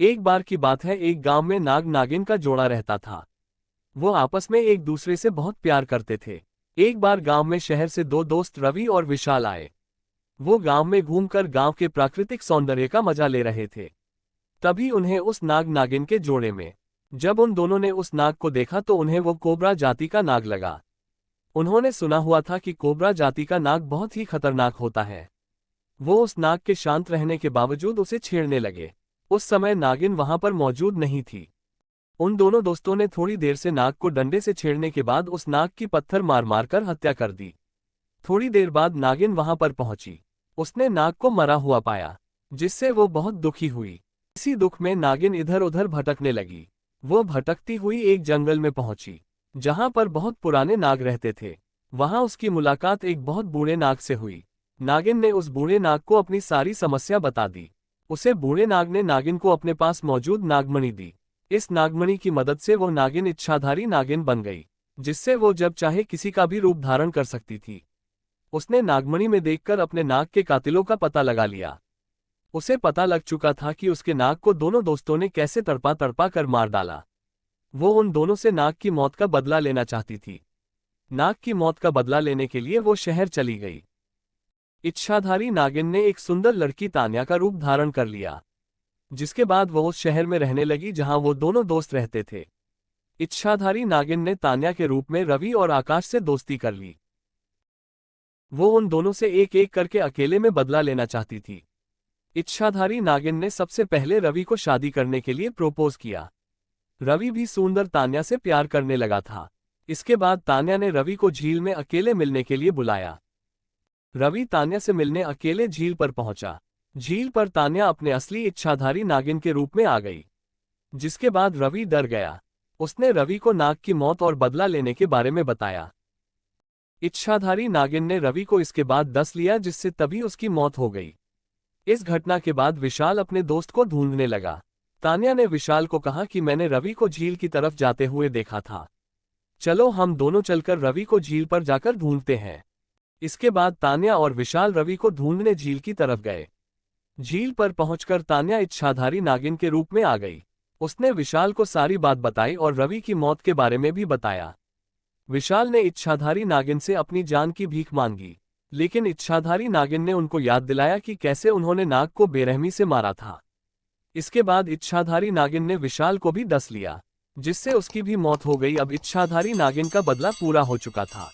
एक बार की बात है, एक गांव में नाग नागिन का जोड़ा रहता था। वो आपस में एक दूसरे से बहुत प्यार करते थे। एक बार गांव में शहर से दो दोस्त रवि और विशाल आए। वो गांव में घूमकर गांव के प्राकृतिक सौंदर्य का मजा ले रहे थे। तभी उन्हें उस नाग नागिन के जोड़े में, जब उन दोनों ने उस नाग को देखा तो उन्हें वो कोबरा जाति का नाग लगा। उन्होंने सुना हुआ था कि कोबरा जाति का नाग बहुत ही खतरनाक होता है। वो उस नाग के शांत रहने के बावजूद उसे छेड़ने लगे। उस समय नागिन वहां पर मौजूद नहीं थी। उन दोनों दोस्तों ने थोड़ी देर से नाग को डंडे से छेड़ने के बाद उस नाग की पत्थर मार मार कर हत्या कर दी। थोड़ी देर बाद नागिन वहां पर पहुंची। उसने नाग को मरा हुआ पाया, जिससे वो बहुत दुखी हुई। इसी दुख में नागिन इधर उधर भटकने लगी। वो भटकती हुई एक जंगल में पहुंची, जहां पर बहुत पुराने नाग रहते थे। वहां उसकी मुलाकात एक बहुत बूढ़े नाग से हुई। नागिन ने उस बूढ़े नाग को अपनी सारी समस्या बता दी। उसे बूढ़े नाग ने नागिन को अपने पास मौजूद नागमणि दी। इस नागमणि की मदद से वो नागिन इच्छाधारी नागिन बन गई, जिससे वो जब चाहे किसी का भी रूप धारण कर सकती थी। उसने नागमणि में देखकर अपने नाग के कातिलों का पता लगा लिया। उसे पता लग चुका था कि उसके नाग को दोनों दोस्तों ने कैसे तड़पा तड़पा कर मार डाला। वो उन दोनों से नाग की मौत का बदला लेना चाहती थी। नाग की मौत का बदला लेने के लिए वो शहर चली गई। इच्छाधारी नागिन ने एक सुंदर लड़की तान्या का रूप धारण कर लिया, जिसके बाद वो उस शहर में रहने लगी जहां वो दोनों दोस्त रहते थे। इच्छाधारी नागिन ने तान्या के रूप में रवि और आकाश से दोस्ती कर ली। वो उन दोनों से एक एक करके अकेले में बदला लेना चाहती थी। इच्छाधारी नागिन ने सबसे पहले रवि को शादी करने के लिए प्रोपोज किया। रवि भी सुंदर तान्या से प्यार करने लगा था। इसके बाद तान्या ने रवि को झील में अकेले मिलने के लिए बुलाया। रवि तान्या से मिलने अकेले झील पर पहुंचा। झील पर तान्या अपने असली इच्छाधारी नागिन के रूप में आ गई, जिसके बाद रवि डर गया। उसने रवि को नाग की मौत और बदला लेने के बारे में बताया। इच्छाधारी नागिन ने रवि को इसके बाद डस लिया, जिससे तभी उसकी मौत हो गई। इस घटना के बाद विशाल अपने दोस्त को ढूंढने लगा। तान्या ने विशाल को कहा कि मैंने रवि को झील की तरफ जाते हुए देखा था। चलो हम दोनों चलकर रवि को झील पर जाकर ढूंढते हैं। इसके बाद तान्या और विशाल रवि को ढूंढने झील की तरफ गए। झील पर पहुंचकर तान्या इच्छाधारी नागिन के रूप में आ गई। उसने विशाल को सारी बात बताई और रवि की मौत के बारे में भी बताया। विशाल ने इच्छाधारी नागिन से अपनी जान की भीख मांगी, लेकिन इच्छाधारी नागिन ने उनको याद दिलाया कि कैसे उन्होंने नाग को बेरहमी से मारा था। इसके बाद इच्छाधारी नागिन ने विशाल को भी डस लिया, जिससे उसकी भी मौत हो गई। अब इच्छाधारी नागिन का बदला पूरा हो चुका था।